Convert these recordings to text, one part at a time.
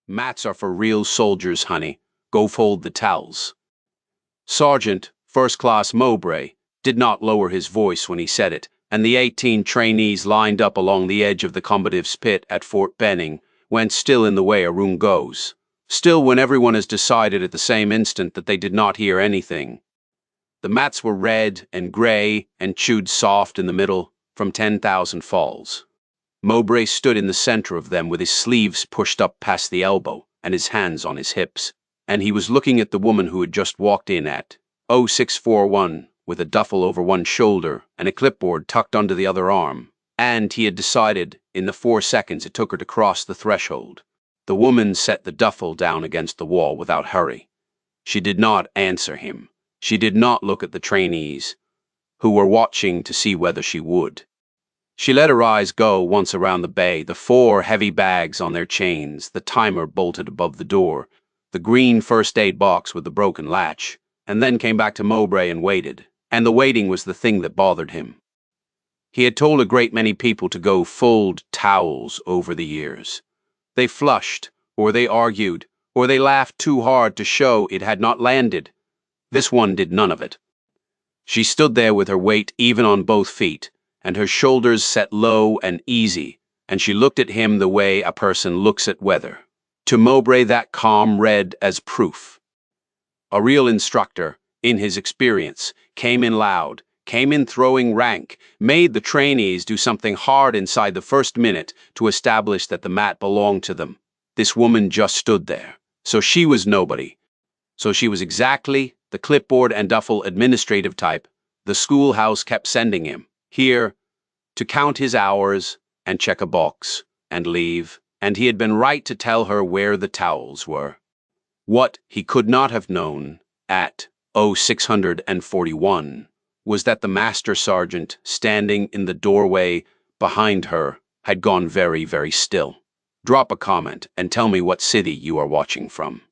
Mats are for real soldiers, honey. Go fold the towels. Sergeant First Class Mowbray did not lower his voice when he said it, and the 18 trainees lined up along the edge of the combatives' pit at Fort Benning went still in the way a room goes. Still when everyone has decided at the same instant that they did not hear anything. The mats were red and grey and chewed soft in the middle from 10,000 falls. Mowbray stood in the center of them with his sleeves pushed up past the elbow and his hands on his hips, and he was looking at the woman who had just walked in at 0641 with a duffel over one shoulder and a clipboard tucked under the other arm, and he had decided in the 4 seconds it took her to cross the threshold. The woman set the duffel down against the wall without hurry. She did not answer him. She did not look at the trainees, who were watching to see whether she would. She let her eyes go once around the bay, the 4 heavy bags on their chains, the timer bolted above the door, the green first aid box with the broken latch, and then came back to Mowbray and waited. And the waiting was the thing that bothered him. He had told a great many people to go fold towels over the years. They flushed, or they argued, or they laughed too hard to show it had not landed. This one did none of it. She stood there with her weight even on both feet, and her shoulders set low and easy, and she looked at him the way a person looks at weather. To Mowbray that calm read as proof. A real instructor, in his experience, came in loud, came in throwing rank, made the trainees do something hard inside the first minute to establish that the mat belonged to them. This woman just stood there. So she was nobody. So she was exactly the clipboard and duffel administrative type the schoolhouse kept sending him. Here, to count his hours and check a box and leave, and he had been right to tell her where the towels were. What he could not have known at 0641 was that the master sergeant standing in the doorway behind her had gone very, very still. Drop a comment and tell me what city you are watching from.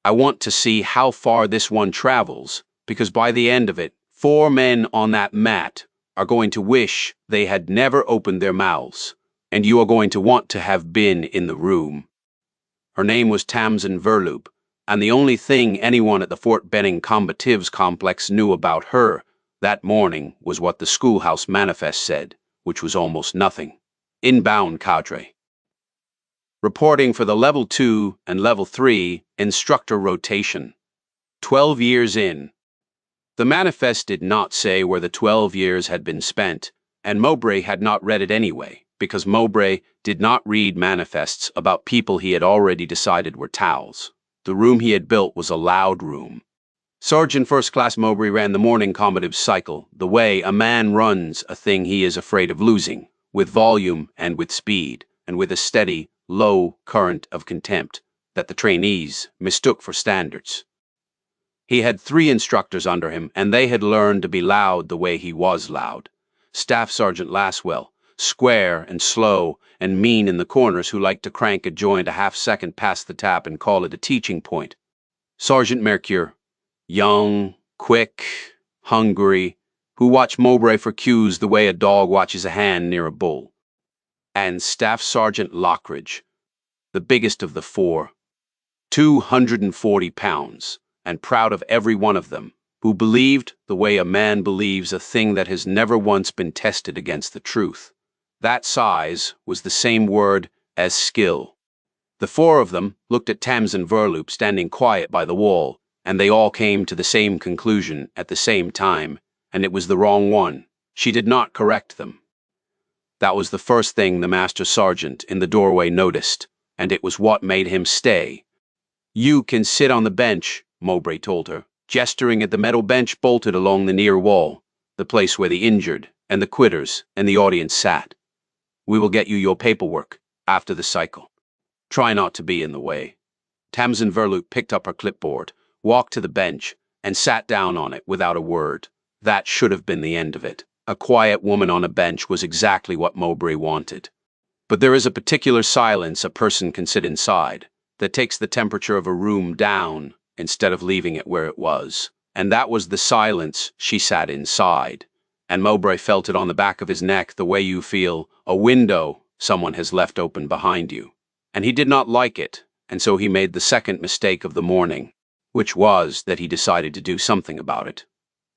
I want to see how far this one travels, because by the end of it, 4 men on that mat are going to wish they had never opened their mouths, and you are going to want to have been in the room. Her name was Tamsin Verloop, and the only thing anyone at the Fort Benning Combatives Complex knew about her that morning was what the schoolhouse manifest said, which was almost nothing. Inbound cadre. Reporting for the Level 2 and Level 3 instructor rotation. 12 years in. The manifest did not say where the 12 years had been spent, and Mowbray had not read it anyway, because Mowbray did not read manifests about people he had already decided were towels. The room he had built was a loud room. Sergeant First Class Mowbray ran the morning combative cycle, the way a man runs a thing he is afraid of losing, with volume and with speed, and with a steady, low current of contempt that the trainees mistook for standards. He had 3 instructors under him, and they had learned to be loud the way he was loud. Staff Sergeant Laswell, square and slow and mean in the corners, who liked to crank a joint a half-second past the tap and call it a teaching point. Sergeant Mercure, young, quick, hungry, who watched Mowbray for cues the way a dog watches a hand near a bull. And Staff Sergeant Lockridge, the biggest of the 4, 240 pounds, and proud of every one of them, who believed the way a man believes a thing that has never once been tested against the truth. That size was the same word as skill. The 4 of them looked at Tamsin Verloop standing quiet by the wall, and they all came to the same conclusion at the same time, and it was the wrong one. She did not correct them. That was the first thing the master sergeant in the doorway noticed, and it was what made him stay. "You can sit on the bench," Mowbray told her, gesturing at the metal bench bolted along the near wall, the place where the injured and the quitters and the audience sat. "We will get you your paperwork after the cycle. Try not to be in the way." Tamsin Verloop picked up her clipboard, walked to the bench, and sat down on it without a word. That should have been the end of it. A quiet woman on a bench was exactly what Mowbray wanted. But there is a particular silence a person can sit inside that takes the temperature of a room down instead of leaving it where it was. And that was the silence she sat inside. And Mowbray felt it on the back of his neck the way you feel a window someone has left open behind you. And he did not like it, and so he made the second mistake of the morning, which was that he decided to do something about it.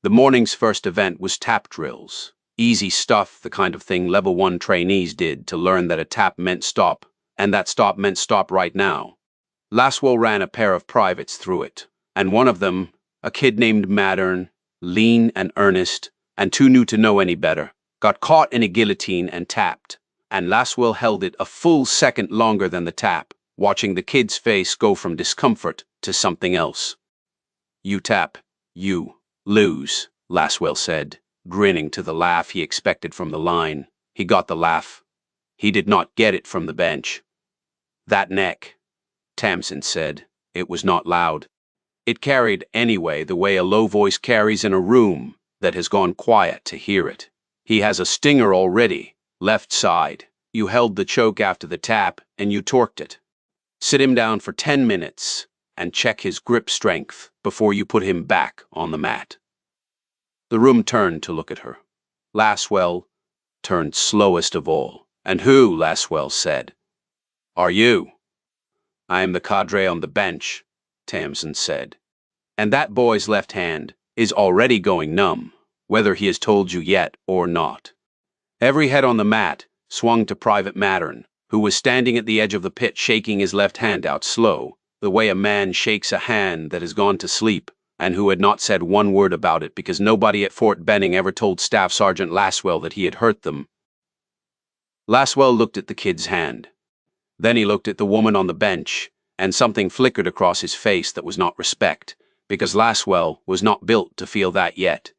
The morning's first event was tap drills. Easy stuff, the kind of thing Level 1 trainees did to learn that a tap meant stop, and that stop meant stop right now. Laswell ran a pair of privates through it, and one of them, a kid named Mattern, lean and earnest, and too new to know any better, got caught in a guillotine and tapped, and Laswell held it a full second longer than the tap, watching the kid's face go from discomfort to something else. "You tap, you lose," Laswell said, grinning to the laugh he expected from the line. He got the laugh. He did not get it from the bench. "That neck," Tamsin said. It was not loud. It carried, anyway, the way a low voice carries in a room that has gone quiet to hear it. "He has a stinger already. Left side. You held the choke after the tap, and you torqued it. Sit him down for 10 minutes and check his grip strength before you put him back on the mat." The room turned to look at her. Laswell turned slowest of all. "And who," Laswell said, "are you?" "I am the cadre on the bench," Tamsin said. "And that boy's left hand is already going numb, whether he has told you yet or not." Every head on the mat swung to Private Mattern, who was standing at the edge of the pit shaking his left hand out slow, the way a man shakes a hand that has gone to sleep, and who had not said one word about it because nobody at Fort Benning ever told Staff Sergeant Laswell that he had hurt them. Laswell looked at the kid's hand. Then he looked at the woman on the bench, and something flickered across his face that was not respect, because Laswell was not built to feel that yet,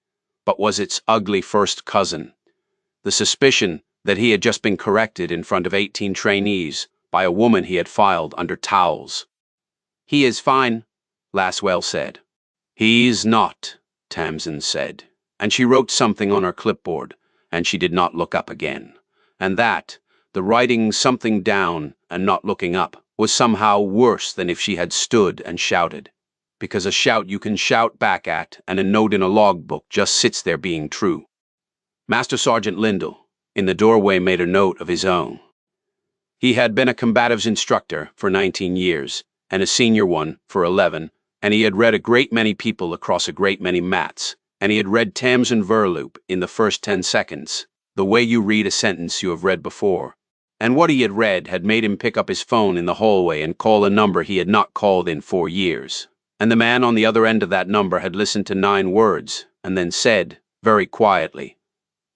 but was its ugly first cousin. The suspicion that he had just been corrected in front of 18 trainees by a woman he had filed under towels. "He is fine," Laswell said. "He's not," Tamsin said, and she wrote something on her clipboard, and she did not look up again. And that, the writing something down and not looking up, was somehow worse than if she had stood and shouted, because a shout you can shout back at and a note in a logbook just sits there being true. Master Sergeant Lindell, in the doorway, made a note of his own. He had been a combatives instructor for 19 years, and a senior one for 11, and he had read a great many people across a great many mats, and he had read Tamsin Verloop in the first 10 seconds, the way you read a sentence you have read before. And what he had read had made him pick up his phone in the hallway and call a number he had not called in 4 years. And the man on the other end of that number had listened to 9 words, and then said, very quietly,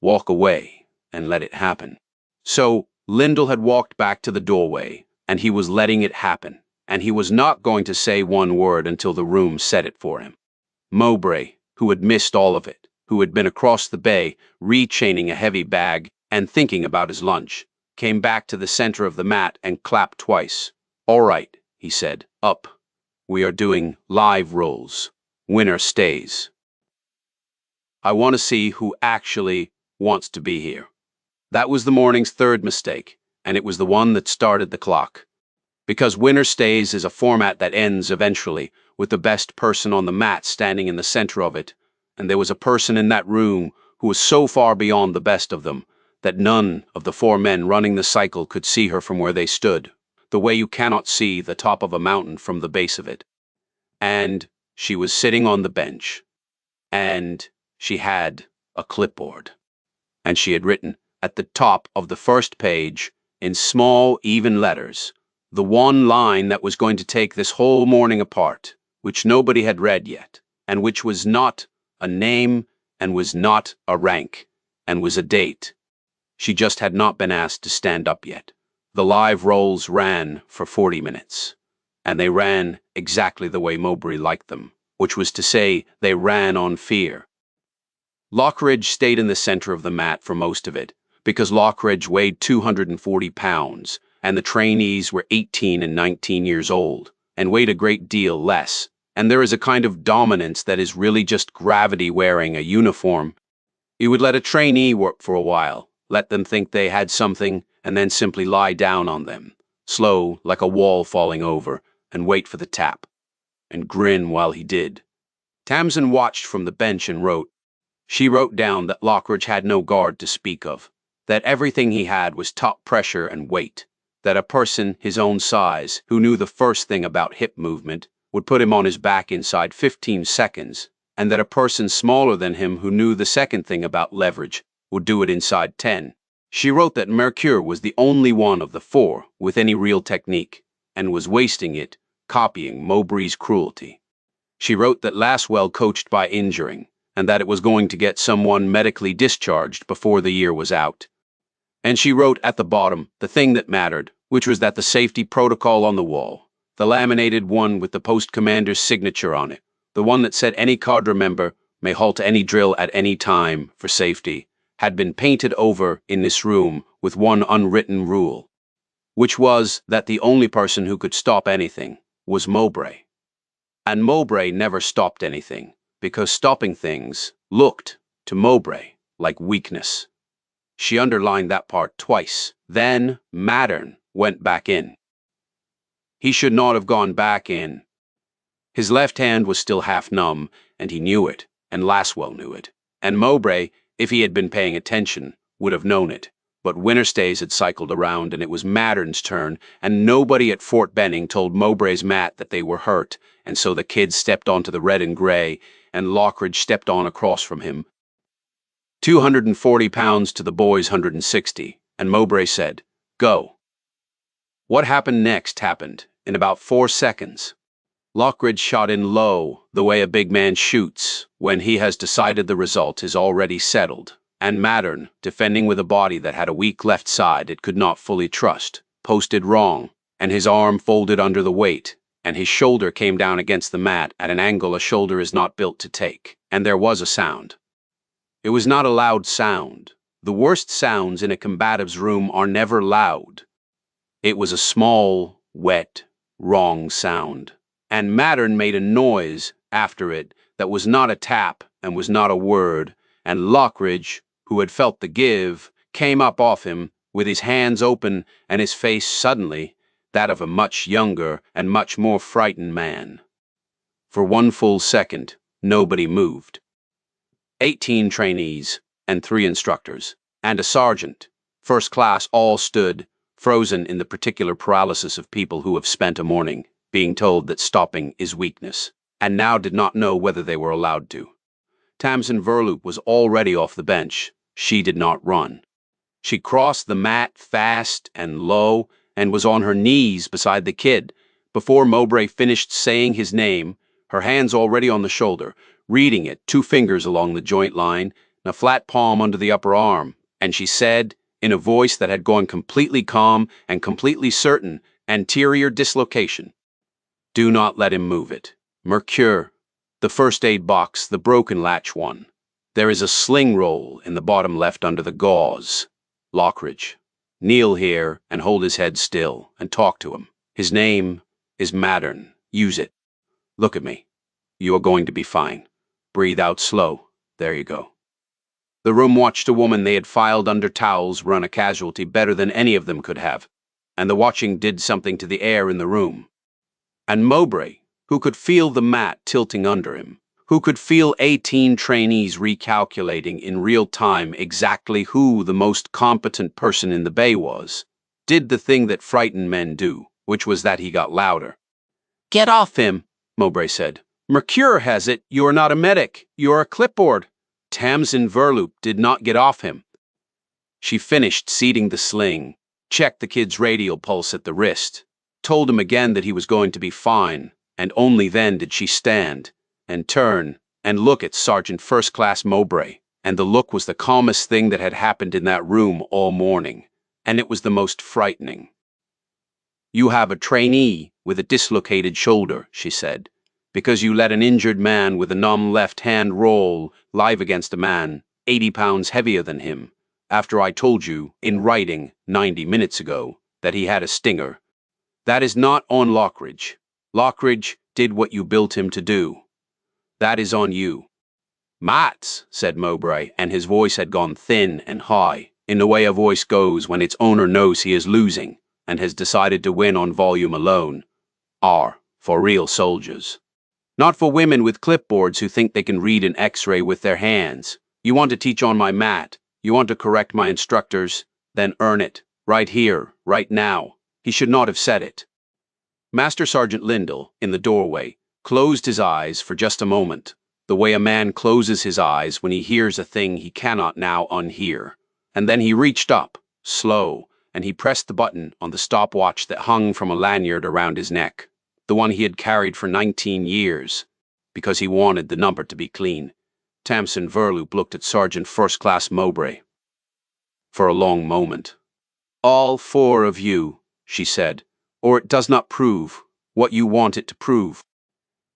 "Walk away and let it happen." So Lindell had walked back to the doorway, and he was letting it happen, and he was not going to say one word until the room said it for him. Mowbray, who had missed all of it, who had been across the bay, rechaining a heavy bag and thinking about his lunch, came back to the center of the mat and clapped twice. "All right," he said, "up. We are doing live rolls. Winner stays. I want to see who actually wants to be here." That was the morning's third mistake, and it was the one that started the clock. Because winner stays is a format that ends eventually with the best person on the mat standing in the center of it, and there was a person in that room who was so far beyond the best of them that none of the 4 men running the cycle could see her from where they stood, the way you cannot see the top of a mountain from the base of it. And she was sitting on the bench, and she had a clipboard, and she had written at the top of the first page, in small, even letters, the one line that was going to take this whole morning apart, which nobody had read yet, and which was not a name, and was not a rank, and was a date. She just had not been asked to stand up yet. The live rolls ran for 40 minutes, and they ran exactly the way Mowbray liked them, which was to say they ran on fear. Lockridge stayed in the center of the mat for most of it, because Lockridge weighed 240 pounds, and the trainees were 18 and 19 years old, and weighed a great deal less, and there is a kind of dominance that is really just gravity wearing a uniform. You would let a trainee work for a while, let them think they had something, and then simply lie down on them, slow like a wall falling over, and wait for the tap, and grin while he did. Tamsin watched from the bench and wrote. She wrote down that Lockridge had no guard to speak of, that everything he had was top pressure and weight, that a person his own size, who knew the first thing about hip movement, would put him on his back inside 15 seconds, and that a person smaller than him who knew the second thing about leverage would do it inside 10. She wrote that Mercure was the only one of the four with any real technique, and was wasting it, copying Mowbray's cruelty. She wrote that Laswell coached by injuring, and that it was going to get someone medically discharged before the year was out. And she wrote at the bottom the thing that mattered, which was that the safety protocol on the wall, the laminated one with the post commander's signature on it, the one that said any cadre member may halt any drill at any time for safety, had been painted over in this room with one unwritten rule, which was that the only person who could stop anything was Mowbray. And Mowbray never stopped anything, because stopping things looked to Mowbray like weakness. She underlined that part twice. Then Mattern went back in. He should not have gone back in. His left hand was still half numb, and he knew it, and Laswell knew it. And Mowbray, if he had been paying attention, would have known it. But Winterstays had cycled around, and it was Mattern's turn, and nobody at Fort Benning told Mowbray's Matt that they were hurt, and so the kids stepped onto the red and grey, and Lockridge stepped on across from him. 240 pounds to the boys' 160, and Mowbray said, "Go." What happened next happened in about 4 seconds. Lockridge shot in low, the way a big man shoots when he has decided the result is already settled, and Mattern, defending with a body that had a weak left side it could not fully trust, posted wrong, and his arm folded under the weight, and his shoulder came down against the mat at an angle a shoulder is not built to take, and there was a sound. It was not a loud sound. The worst sounds in a combative's room are never loud. It was a small, wet, wrong sound. And Mattern made a noise after it that was not a tap and was not a word, and Lockridge, who had felt the give, came up off him with his hands open and his face suddenly that of a much younger and much more frightened man. For 1 full second, nobody moved. 18 trainees and 3 instructors and a sergeant, first class, all stood, frozen in the particular paralysis of people who have spent a morning being told that stopping is weakness, and now did not know whether they were allowed to. Tamsin Verloop was already off the bench. She did not run. She crossed the mat fast and low and was on her knees beside the kid before Mowbray finished saying his name, her hands already on the shoulder, reading it, 2 fingers along the joint line, and a flat palm under the upper arm, and she said, in a voice that had gone completely calm and completely certain, anterior dislocation, "Do not let him move it. Mercure, the first aid box, the broken latch one. There is a sling roll in the bottom left under the gauze. Lockridge, kneel here and hold his head still and talk to him. His name is Mattern. Use it. Look at me. You are going to be fine. Breathe out slow. There you go." The room watched a woman they had filed under towels run a casualty better than any of them could have, and the watching did something to the air in the room. And Mowbray, who could feel the mat tilting under him, who could feel 18 trainees recalculating in real time exactly who the most competent person in the bay was, did the thing that frightened men do, which was that he got louder. "Get off him," Mowbray said. "Mercure has it. You are not a medic. You are a clipboard." Tamsin Verloop did not get off him. She finished seating the sling, checked the kid's radial pulse at the wrist, told him again that he was going to be fine, and only then did she stand and turn and look at Sergeant First Class Mowbray, and the look was the calmest thing that had happened in that room all morning, and it was the most frightening. "You have a trainee with a dislocated shoulder," she said, "because you let an injured man with a numb left hand roll live against a man 80 pounds heavier than him, after I told you, in writing 90 minutes ago, that he had a stinger. That is not on Lockridge. Lockridge did what you built him to do. That is on you." "Mats," said Mowbray, and his voice had gone thin and high, in the way a voice goes when its owner knows he is losing and has decided to win on volume alone, "are for real soldiers. Not for women with clipboards who think they can read an X-ray with their hands. You want to teach on my mat, you want to correct my instructors, then earn it, right here, right now. He should not have said it. Master Sergeant Lindell, in the doorway, closed his eyes for just a moment, the way a man closes his eyes when he hears a thing he cannot now unhear. And then he reached up, slow, and he pressed the button on the stopwatch that hung from a lanyard around his neck, the one he had carried for 19 years, because he wanted the number to be clean. Tamsin Verloop looked at Sergeant First Class Mowbray for a long moment. "All 4 of you," she said, "or it does not prove what you want it to prove."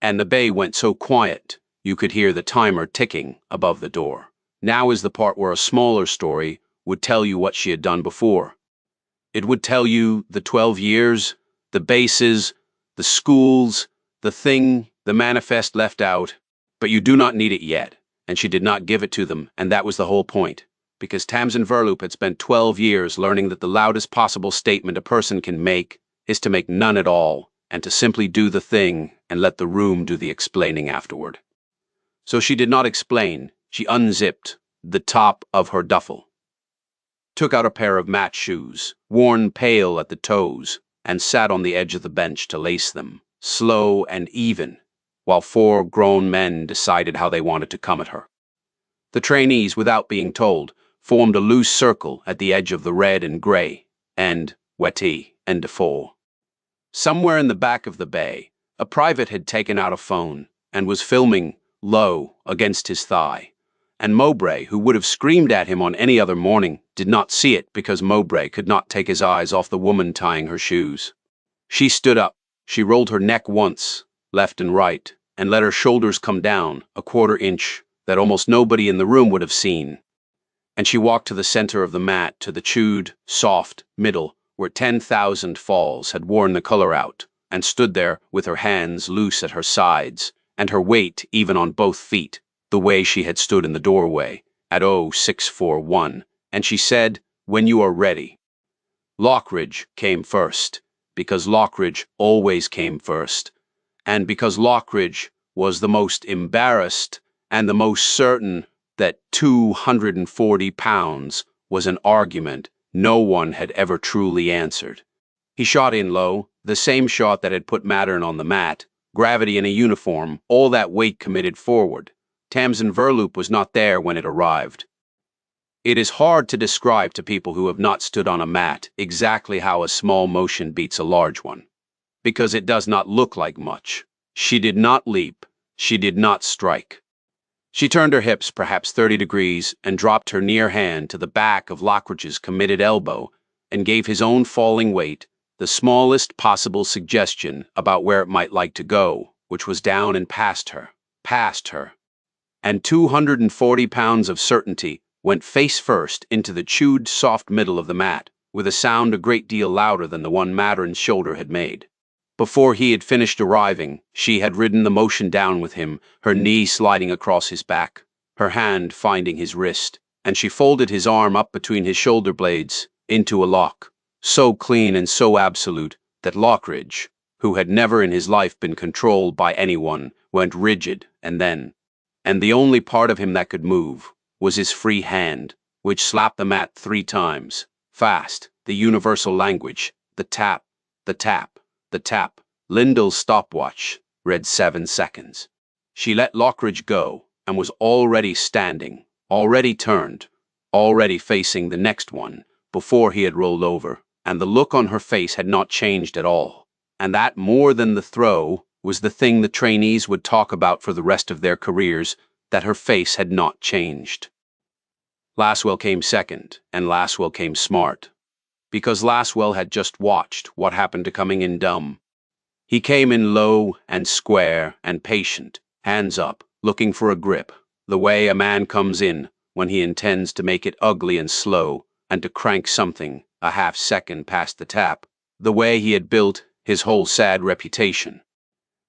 And the bay went so quiet, you could hear the timer ticking above the door. Now is the part where a smaller story would tell you what she had done before. It would tell you the 12 years, the bases, the schools, the thing the manifest left out, but you do not need it yet, and she did not give it to them, and that was the whole point, because Tamsin Verloop had spent 12 years learning that the loudest possible statement a person can make is to make none at all, and to simply do the thing and let the room do the explaining afterward. So she did not explain. She unzipped the top of her duffel, took out a pair of match shoes, worn pale at the toes, and sat on the edge of the bench to lace them, slow and even, while 4 grown men decided how they wanted to come at her. The trainees, without being told, formed a loose circle at the edge of the red and gray, and wetty and defoe. Somewhere in the back of the bay, a private had taken out a phone and was filming low against his thigh, and Mowbray, who would have screamed at him on any other morning, did not see it because Mowbray could not take his eyes off the woman tying her shoes. She stood up. She rolled her neck once, left and right, and let her shoulders come down a 1/4 inch that almost nobody in the room would have seen. And she walked to the center of the mat, to the chewed, soft middle, where 10,000 falls had worn the color out, and stood there with her hands loose at her sides, and her weight even on both feet, the way she had stood in the doorway, at 0641, and she said, "When you are ready." Lockridge came first, because Lockridge always came first, and because Lockridge was the most embarrassed and the most certain that 240 pounds was an argument no one had ever truly answered. He shot in low, the same shot that had put Mattern on the mat, gravity in a uniform, all that weight committed forward. Tamsin Verloop was not there when it arrived. It is hard to describe to people who have not stood on a mat exactly how a small motion beats a large one, because it does not look like much. She did not leap. She did not strike. She turned her hips perhaps 30 degrees and dropped her near hand to the back of Lockridge's committed elbow and gave his own falling weight the smallest possible suggestion about where it might like to go, which was down and past her. And 240 pounds of certainty went face first into the chewed soft middle of the mat, with a sound a great deal louder than the one Mattern's shoulder had made. Before he had finished arriving, she had ridden the motion down with him, her knee sliding across his back, her hand finding his wrist, and she folded his arm up between his shoulder blades into a lock, so clean and so absolute that Lockridge, who had never in his life been controlled by anyone, went rigid, and the only part of him that could move was his free hand, which slapped the mat 3 times, fast, the universal language, the tap, the tap. The tap. Lindell's stopwatch read 7 seconds. She let Lockridge go and was already standing, already turned, already facing the next one before he had rolled over, and the look on her face had not changed at all. And that, more than the throw, was the thing the trainees would talk about for the rest of their careers, that her face had not changed. Laswell came second, and Laswell came smart, because Laswell had just watched what happened to coming in dumb. He came in low and square and patient, hands up, looking for a grip, the way a man comes in when he intends to make it ugly and slow and to crank something a half second past the tap, the way he had built his whole sad reputation.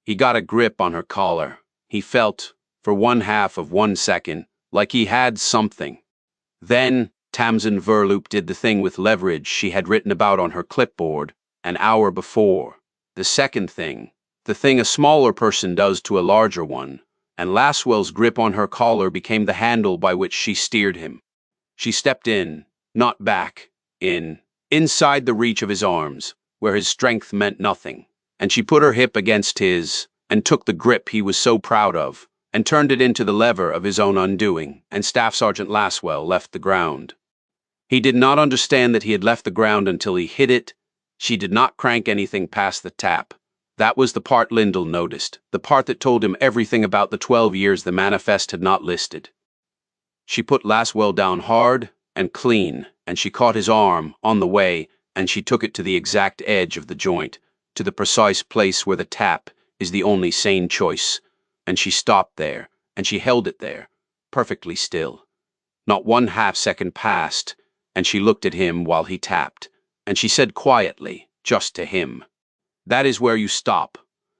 He got a grip on her collar. He felt, for 1/2 of 1 second, like he had something. Then Tamsin Verloop did the thing with leverage she had written about on her clipboard an hour before. The second thing, the thing a smaller person does to a larger one, and Laswell's grip on her collar became the handle by which she steered him. She stepped in, not back, inside the reach of his arms, where his strength meant nothing, and she put her hip against his, and took the grip he was so proud of, and turned it into the lever of his own undoing, and Staff Sergeant Laswell left the ground. He did not understand that he had left the ground until he hit it. She did not crank anything past the tap. That was the part Lyndall noticed, the part that told him everything about the 12 years the manifest had not listed. She put Laswell down hard and clean, and she caught his arm on the way, and she took it to the exact edge of the joint, to the precise place where the tap is the only sane choice, and she stopped there, and she held it there, perfectly still. Not 1/2 second passed, and she looked at him while he tapped, and she said quietly, just to him, "That is where you stop.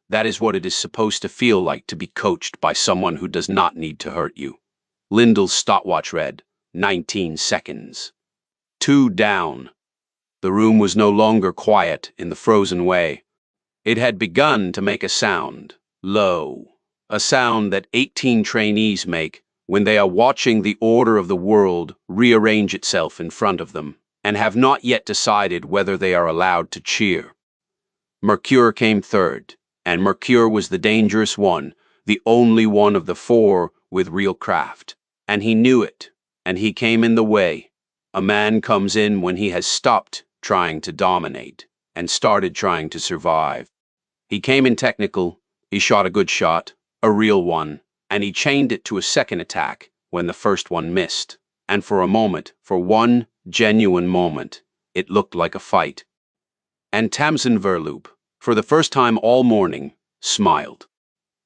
That is what it is supposed to feel like to be coached by someone who does not need to hurt you." Lyndall's stopwatch read 19 seconds. 2 down. The room was no longer quiet in the frozen way. It had begun to make a sound, low, a sound that 18 trainees make when they are watching the order of the world rearrange itself in front of them, and have not yet decided whether they are allowed to cheer. Mercure came third, and Mercure was the dangerous one, the only one of the 4 with real craft. And he knew it, and he came in the way. A man comes in when he has stopped trying to dominate, and started trying to survive. He came in technical, he shot a good shot, a real one, and he chained it to a second attack when the first one missed. And for a moment, for one genuine moment, it looked like a fight. And Tamsin Verloop, for the first time all morning, smiled.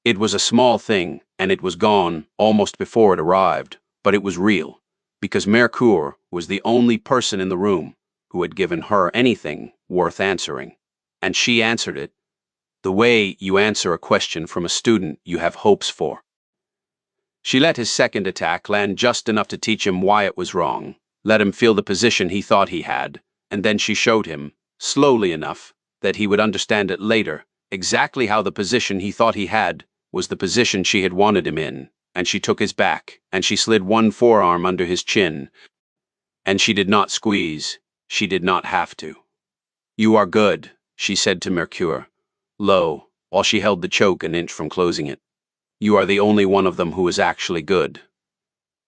It was a small thing, and it was gone almost before it arrived, but it was real, because Mercure was the only person in the room who had given her anything worth answering. And she answered it the way you answer a question from a student you have hopes for. She let his second attack land just enough to teach him why it was wrong, let him feel the position he thought he had, and then she showed him, slowly enough, that he would understand it later, exactly how the position he thought he had was the position she had wanted him in, and she took his back, and she slid one forearm under his chin, and she did not squeeze, she did not have to. "You are good," she said to Mercure, low, while she held the choke an inch from closing it. "You are the only one of them who is actually good.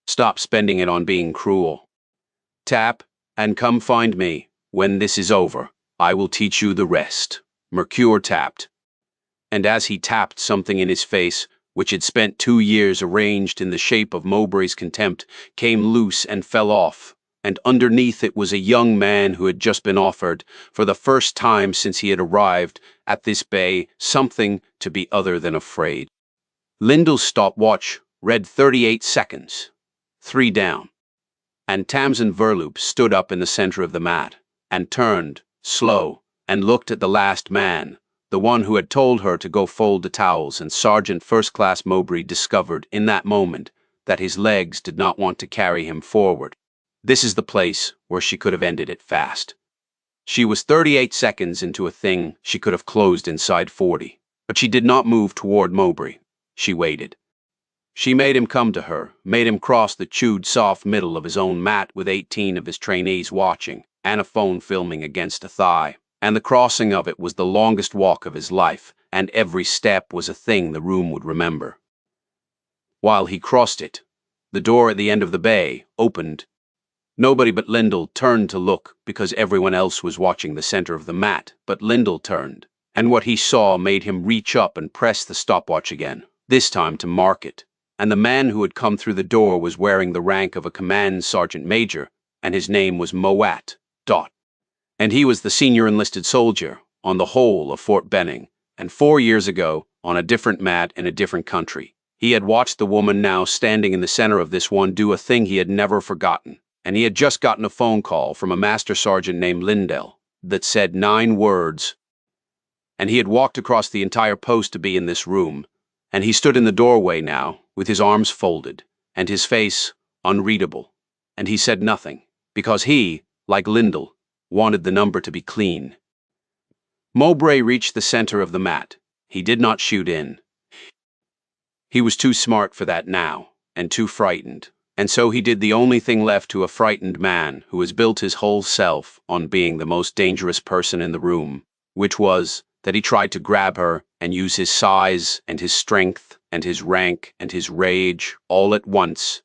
Stop spending it on being cruel. Tap, and come find me. When this is over, I will teach you the rest." Mercure tapped. And as he tapped, something in his face, which had spent 2 years arranged in the shape of Mowbray's contempt, came loose and fell off, and underneath it was a young man who had just been offered, for the first time since he had arrived at this bay, something to be other than afraid. Lyndall's stopwatch read 38 seconds, 3 down, and Tamsin Verloop stood up in the center of the mat, and turned, slow, and looked at the last man, the one who had told her to go fold the towels, and Sergeant First Class Mowbray discovered in that moment that his legs did not want to carry him forward. This is the place where she could have ended it fast. She was 38 seconds into a thing she could have closed inside 40, but she did not move toward Mowbray. She waited. She made him come to her, made him cross the chewed soft middle of his own mat with 18 of his trainees watching, and a phone filming against a thigh. And the crossing of it was the longest walk of his life, and every step was a thing the room would remember. While he crossed it, the door at the end of the bay opened. Nobody but Lyndall turned to look because everyone else was watching the center of the mat, but Lyndall turned, and what he saw made him reach up and press the stopwatch again, this time to mark it. And the man who had come through the door was wearing the rank of a command sergeant major, and his name was Mowat. And he was the senior enlisted soldier on the whole of Fort Benning, and 4 years ago, on a different mat in a different country, he had watched the woman now standing in the center of this one do a thing he had never forgotten, and he had just gotten a phone call from a master sergeant named Lindell that said 9 words, and he had walked across the entire post to be in this room, and he stood in the doorway now, with his arms folded, and his face unreadable, and he said nothing, because he, like Lyndall, wanted the number to be clean. Mowbray reached the center of the mat. He did not shoot in. He was too smart for that now, and too frightened, and so he did the only thing left to a frightened man who has built his whole self on being the most dangerous person in the room. which was that he tried to grab her and use his size and his strength and his rank and his rage all at once.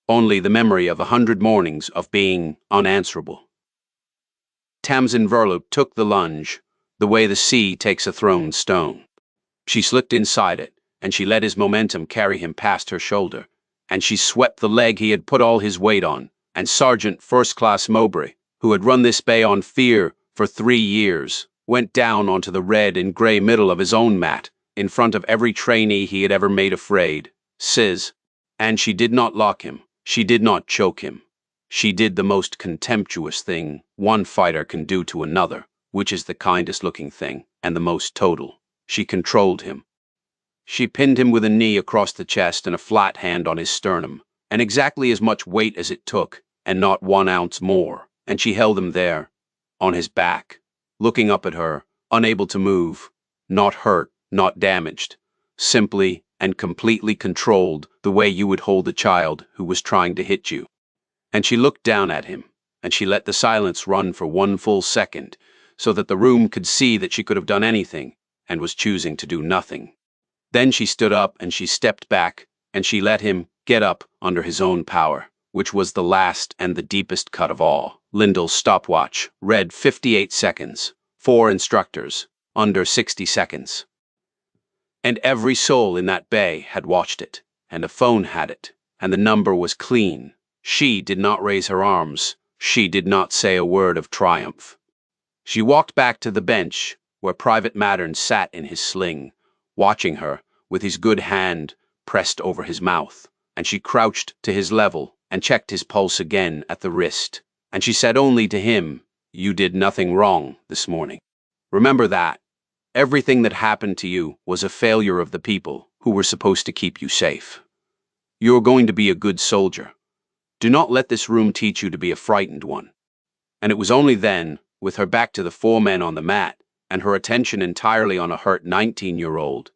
Only the memory of 100 mornings of being unanswerable. Tamsin Verloop took the lunge, the way the sea takes a thrown stone. She slipped inside it, and she let his momentum carry him past her shoulder, and she swept the leg he had put all his weight on, and Sergeant First Class Mowbray, who had run this bay on fear for 3 years, went down onto the red and grey middle of his own mat, in front of every trainee he had ever made afraid, Sis. And she did not lock him, she did not choke him. She did the most contemptuous thing one fighter can do to another, which is the kindest looking thing, and the most total. She controlled him. She pinned him with a knee across the chest and a flat hand on his sternum, and exactly as much weight as it took, and not 1 ounce more, and she held him there, on his back, looking up at her, unable to move, not hurt, not damaged, simply and completely controlled the way you would hold a child who was trying to hit you. And she looked down at him, and she let the silence run for 1 full second, so that the room could see that she could have done anything, and was choosing to do nothing. Then she stood up and she stepped back, and she let him get up under his own power, which was the last and the deepest cut of all. Lyndall's stopwatch read 58 seconds, 4 instructors, under 60 seconds. And every soul in that bay had watched it, and a phone had it, and the number was clean. She did not raise her arms. She did not say a word of triumph. She walked back to the bench where Private Mattern sat in his sling, watching her with his good hand pressed over his mouth, and she crouched to his level and checked his pulse again at the wrist, and she said only to him, "You did nothing wrong this morning. Remember that. Everything that happened to you was a failure of the people who were supposed to keep you safe. You're going to be a good soldier. Do not let this room teach you to be a frightened one." And it was only then, with her back to the 4 men on the mat, and her attention entirely on a hurt 19-year-old,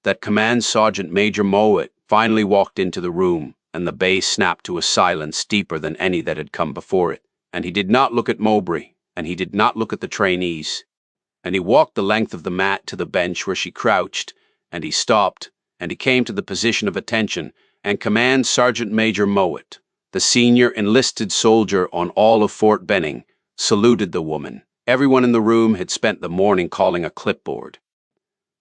that Command Sergeant Major Mowat finally walked into the room, and the bay snapped to a silence deeper than any that had come before it. And he did not look at Mowbray, and he did not look at the trainees. And he walked the length of the mat to the bench where she crouched, and he stopped, and he came to the position of attention, and Command Sergeant Major Mowat, the senior enlisted soldier on all of Fort Benning, saluted the woman. Everyone in the room had spent the morning calling a clipboard.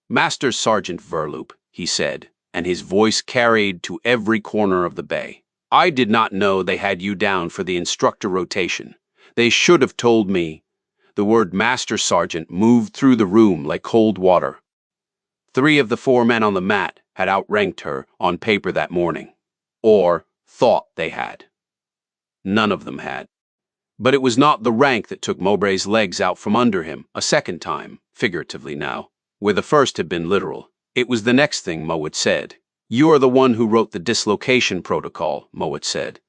"Master Sergeant Verloop," he said, and his voice carried to every corner of the bay. "I did not know they had you down for the instructor rotation. They should have told me." The word Master Sergeant moved through the room like cold water. 3 of the 4 men on the mat had outranked her on paper that morning, or thought they had. None of them had. But it was not the rank that took Mowbray's legs out from under him a second time, figuratively now, where the first had been literal. It was the next thing Mowat said. "You are the one who wrote the dislocation protocol," Mowat said.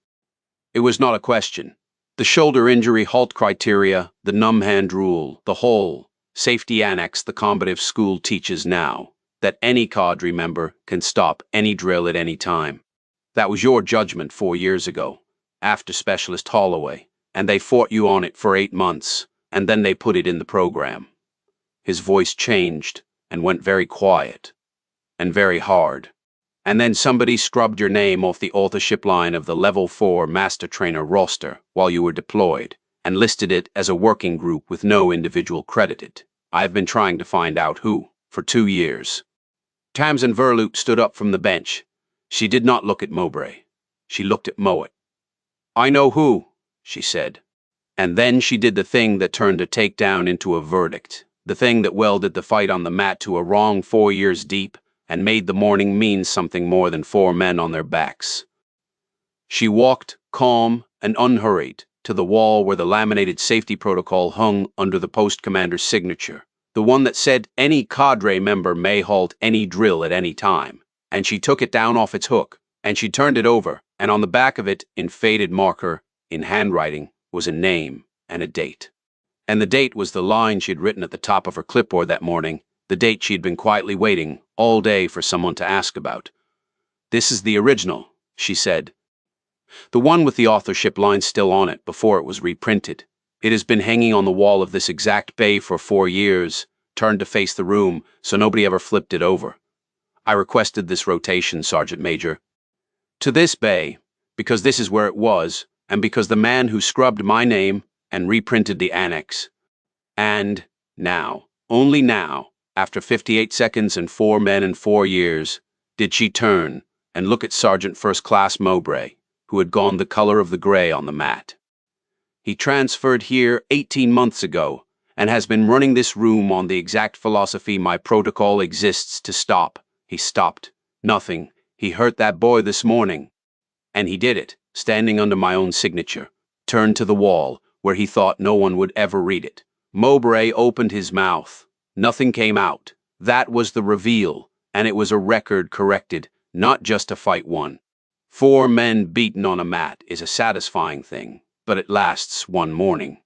It was not a question. The shoulder injury halt criteria, the numb hand rule, the whole safety annex the combative school teaches now, that any cadre member can stop any drill at any time. That was your judgment 4 years ago, after Specialist Holloway, and they fought you on it for 8 months, and then they put it in the program. His voice changed and went very quiet and very hard. And then somebody scrubbed your name off the authorship line of the Level 4 Master Trainer roster while you were deployed, and listed it as a working group with no individual credited. I've been trying to find out who, for 2 years. Tamsin Verloop stood up from the bench. She did not look at Mowbray. She looked at Mowat. "I know who," she said. And then she did the thing that turned a takedown into a verdict, the thing that welded the fight on the mat to a wrong 4 years deep, and made the morning mean something more than 4 men on their backs. She walked, calm and unhurried, to the wall where the laminated safety protocol hung under the post commander's signature, the one that said any cadre member may halt any drill at any time, and she took it down off its hook, and she turned it over, and on the back of it, in faded marker, in handwriting, was a name and a date. And the date was the line she had written at the top of her clipboard that morning, the date she had been quietly waiting all day for someone to ask about. "This is the original," she said. "The one with the authorship line still on it before it was reprinted. It has been hanging on the wall of this exact bay for 4 years, turned to face the room, so nobody ever flipped it over. I requested this rotation, Sergeant Major. To this bay, because this is where it was, and because the man who scrubbed my name and reprinted the annex. And now, only now, after 58 seconds and 4 men and 4 years, did she turn and look at Sergeant First Class Mowbray, who had gone the color of the gray on the mat. He transferred here 18 months ago and has been running this room on the exact philosophy my protocol exists to stop. He stopped. Nothing. He hurt that boy this morning. And he did it, standing under my own signature, turned to the wall, where he thought no one would ever read it. Mowbray opened his mouth. Nothing came out. That was the reveal, and it was a record corrected, not just a fight won. 4 men beaten on a mat is a satisfying thing, but it lasts one morning.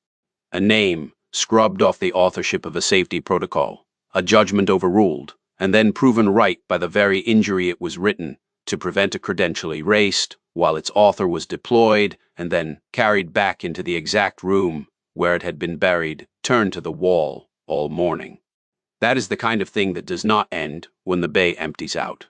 A name scrubbed off the authorship of a safety protocol, a judgment overruled, and then proven right by the very injury it was written to prevent a credential erased while its author was deployed and then carried back into the exact room where it had been buried, turned to the wall all morning. That is the kind of thing that does not end when the bay empties out.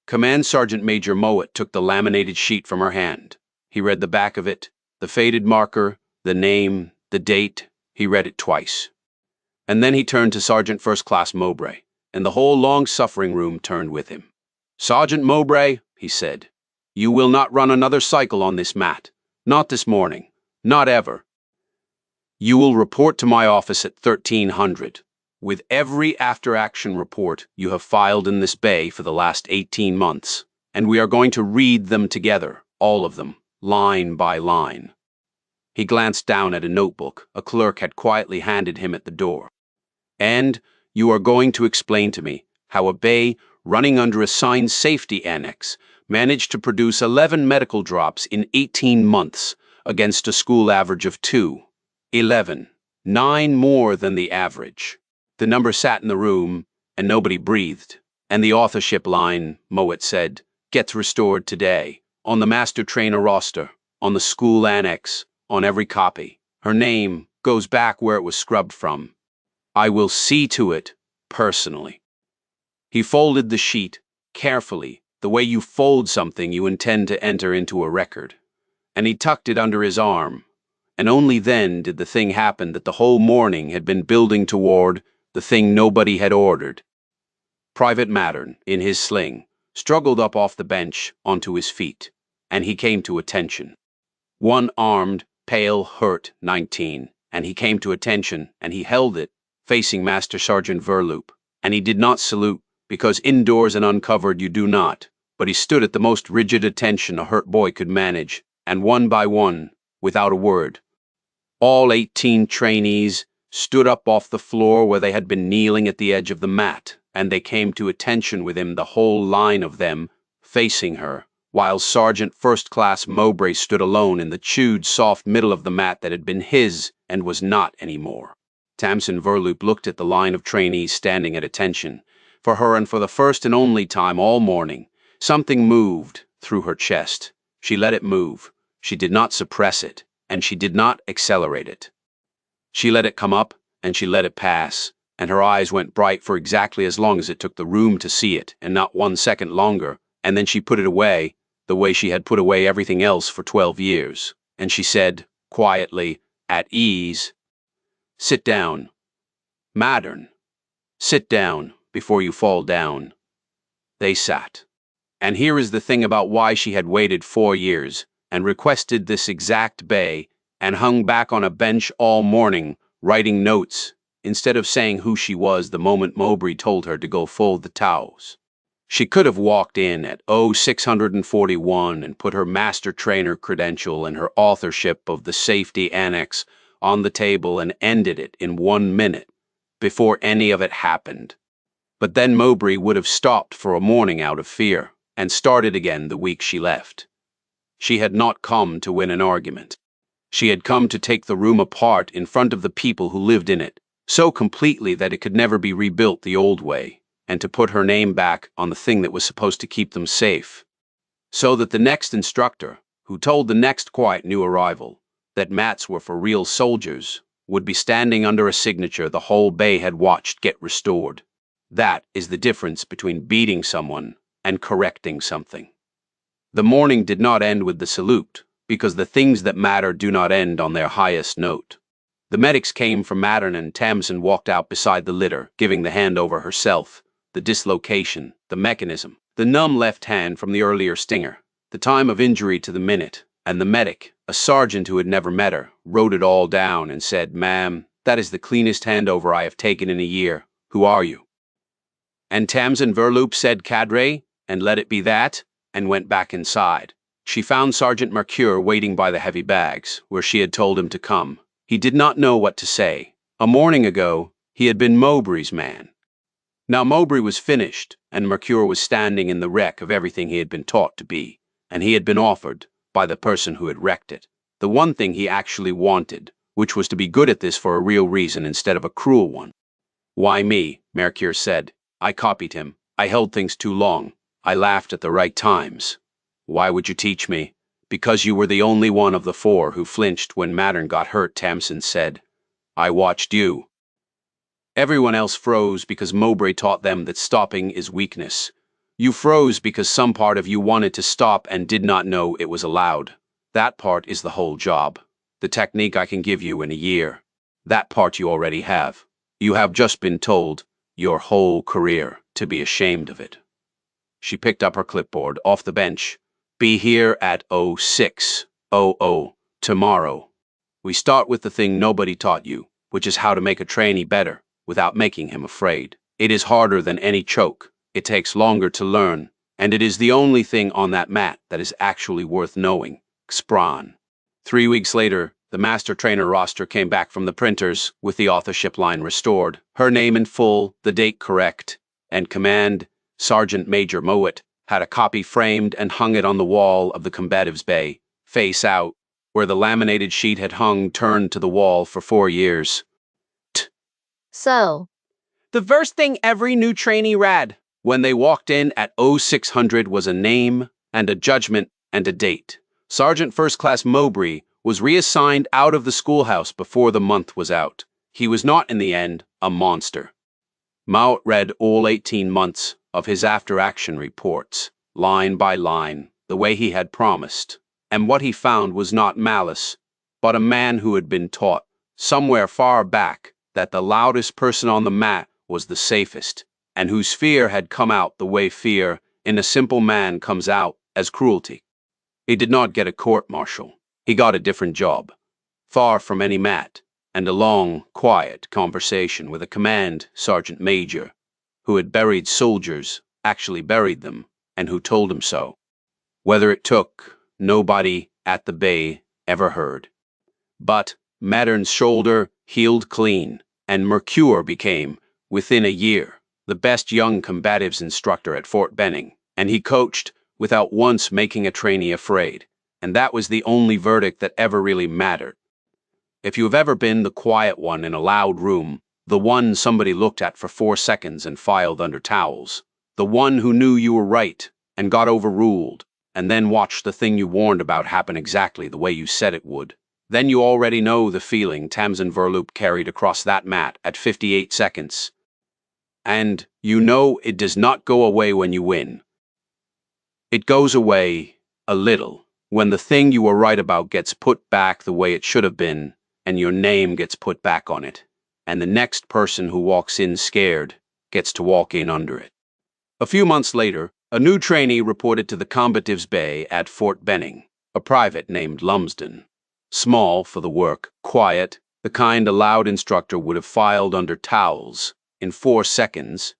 Command Sergeant Major Mowat took the laminated sheet from her hand. He read the back of it, the faded marker, the name, the date. He read it twice. And then he turned to Sergeant First Class Mowbray, and the whole long-suffering room turned with him. "Sergeant Mowbray," he said, "you will not run another cycle on this mat. Not this morning. Not ever. You will report to my office at 1300, with every after-action report you have filed in this bay for the last 18 months, and we are going to read them together, all of them, line by line." He glanced down at a notebook a clerk had quietly handed him at the door. "And you are going to explain to me how a bay running under a signed safety annex managed to produce 11 medical drops in 18 months against a school average of 2. 11. 9 more than the average." The number sat in the room, and nobody breathed. And the authorship line, Mowat said, gets restored today, on the master trainer roster, on the school annex, on every copy. Her name goes back where it was scrubbed from. I will see to it, personally. He folded the sheet, carefully, the way you fold something you intend to enter into a record. And he tucked it under his arm. And only then did the thing happen that the whole morning had been building toward, the thing nobody had ordered. Private Mattern, in his sling, struggled up off the bench onto his feet, and he came to attention. One-armed, pale, hurt 19, and he came to attention, and he held it, facing Master Sergeant Verloop, and he did not salute, because indoors and uncovered you do not, but he stood at the most rigid attention a hurt boy could manage, and one by one, without a word, all 18 trainees stood up off the floor where they had been kneeling at the edge of the mat, and they came to attention with him, the whole line of them, facing her, while Sergeant First Class Mowbray stood alone in the chewed, soft middle of the mat that had been his and was not anymore. Tamsin Verloop looked at the line of trainees standing at attention. For her, and for the first and only time all morning, something moved through her chest. She let it move. She did not suppress it, and she did not accelerate it. She let it come up, and she let it pass, and her eyes went bright for exactly as long as it took the room to see it, and not 1 second longer, and then she put it away, the way she had put away everything else for 12 years, and she said, quietly, at ease, "Sit down. Mattern. Sit down before you fall down." They sat. And here is the thing about why she had waited 4 years, and requested this exact bay, and hung back on a bench all morning, writing notes, instead of saying who she was the moment Mowbray told her to go fold the towels. She could have walked in at 0641 and put her master trainer credential and her authorship of the safety annex on the table and ended it in 1 minute, before any of it happened. But then Mowbray would have stopped for a morning out of fear, and started again the week she left. She had not come to win an argument. She had come to take the room apart in front of the people who lived in it, so completely that it could never be rebuilt the old way, and to put her name back on the thing that was supposed to keep them safe. So that the next instructor, who told the next quiet new arrival, that mats were for real soldiers, would be standing under a signature the whole bay had watched get restored. That is the difference between beating someone and correcting something. The morning did not end with the salute, because the things that matter do not end on their highest note. The medics came from Mattern and Tamsin walked out beside the litter, giving the handover herself, the dislocation, the mechanism, the numb left hand from the earlier stinger, the time of injury to the minute, and the medic, a sergeant who had never met her, wrote it all down and said, "Ma'am, that is the cleanest handover I have taken in a year. Who are you?" And Tamsin Verloop said, "Cadre," and let it be that, and went back inside. She found Sergeant Mercure waiting by the heavy bags, where she had told him to come. He did not know what to say. A morning ago, he had been Mowbray's man. Now Mowbray was finished, and Mercure was standing in the wreck of everything he had been taught to be, and he had been offered, by the person who had wrecked it, the one thing he actually wanted, which was to be good at this for a real reason instead of a cruel one. "Why me?" Mercure said. "I copied him. I held things too long. I laughed at the right times." "Why would you teach me?" "Because you were the only one of the four who flinched when Mattern got hurt," Tamsin said. "I watched you." Everyone else froze because Mowbray taught them that stopping is weakness. You froze because some part of you wanted to stop and did not know it was allowed. That part is the whole job. The technique I can give you in a year. That part you already have. You have just been told, your whole career, to be ashamed of it. She picked up her clipboard off the bench. "Be here at 06:00 tomorrow. We start with the thing nobody taught you, which is how to make a trainee better without making him afraid. It is harder than any choke. It takes longer to learn, and it is the only thing on that mat that is actually worth knowing. Xpron." 3 weeks later, the master trainer roster came back from the printers with the authorship line restored, her name in full, the date correct, and command, Sergeant Major Mowat, had a copy framed and hung it on the wall of the combatives' bay, face out, where the laminated sheet had hung turned to the wall for 4 years. So, The first thing every new trainee read when they walked in at 0600 was a name and a judgment and a date. Sergeant First Class Mowbray was reassigned out of the schoolhouse before the month was out. He was not, in the end, a monster. Mowat read all 18 months of his after-action reports, line by line, the way he had promised, and what he found was not malice, but a man who had been taught, somewhere far back, that the loudest person on the mat was the safest, and whose fear had come out the way fear in a simple man comes out as cruelty. He did not get a court-martial. He got a different job, far from any mat, and a long, quiet conversation with a command sergeant major who had buried soldiers, actually buried them, and who told him so. Whether it took, nobody at the bay ever heard. But Mattern's shoulder healed clean, and Mercure became, within a year, the best young combatives instructor at Fort Benning, and he coached without once making a trainee afraid, and that was the only verdict that ever really mattered. If you have ever been the quiet one in a loud room, the one somebody looked at for 4 seconds and filed under towels, the one who knew you were right and got overruled, and then watched the thing you warned about happen exactly the way you said it would, then you already know the feeling Tamsin Verloop carried across that mat at 58 seconds. And you know it does not go away when you win. It goes away a little when the thing you were right about gets put back the way it should have been, and your name gets put back on it, and the next person who walks in scared gets to walk in under it. A few months later, a new trainee reported to the combatives' bay at Fort Benning, a private named Lumsden. Small for the work, quiet, the kind a loud instructor would have filed under towels in 4 seconds.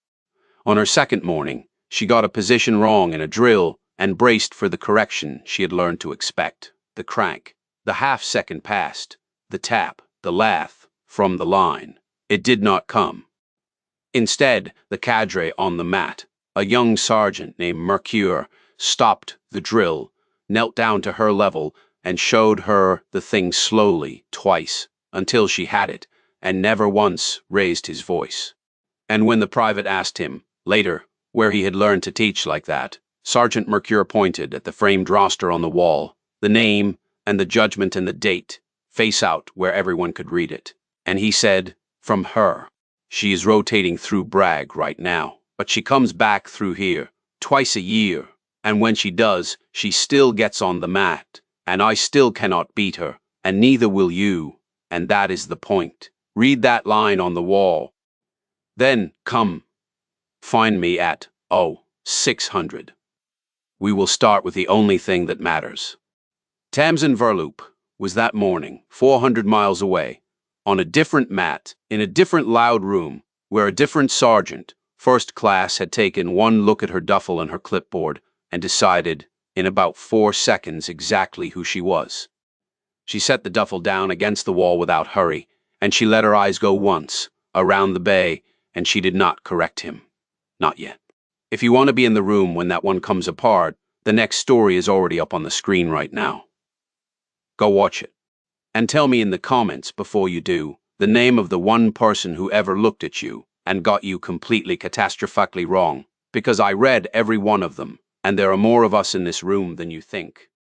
On her second morning, she got a position wrong in a drill and braced for the correction she had learned to expect. The crank, the half-second passed, the tap, the lath, from the line. It did not come. Instead, the cadre on the mat, a young sergeant named Mercure, stopped the drill, knelt down to her level, and showed her the thing slowly, twice, until she had it, and never once raised his voice. And when the private asked him, later, where he had learned to teach like that, Sergeant Mercure pointed at the framed roster on the wall, the name and the judgment and the date, face out where everyone could read it. And he said, from her. She is rotating through Bragg right now, but she comes back through here twice a year. And when she does, she still gets on the mat. And I still cannot beat her, and neither will you. And that is the point. Read that line on the wall. Then, come, find me at 0600. We will start with the only thing that matters. Tamsin Verloop was that morning 400 miles away, on a different mat, in a different loud room, where a different sergeant, first class, had taken one look at her duffel and her clipboard and decided, in about 4 seconds, exactly who she was. She set the duffel down against the wall without hurry, and she let her eyes go once, around the bay, and she did not correct him. Not yet. If you want to be in the room when that one comes apart, the next story is already up on the screen right now. Go watch it. And tell me in the comments before you do the name of the one person who ever looked at you and got you completely catastrophically wrong, because I read every one of them, and there are more of us in this room than you think.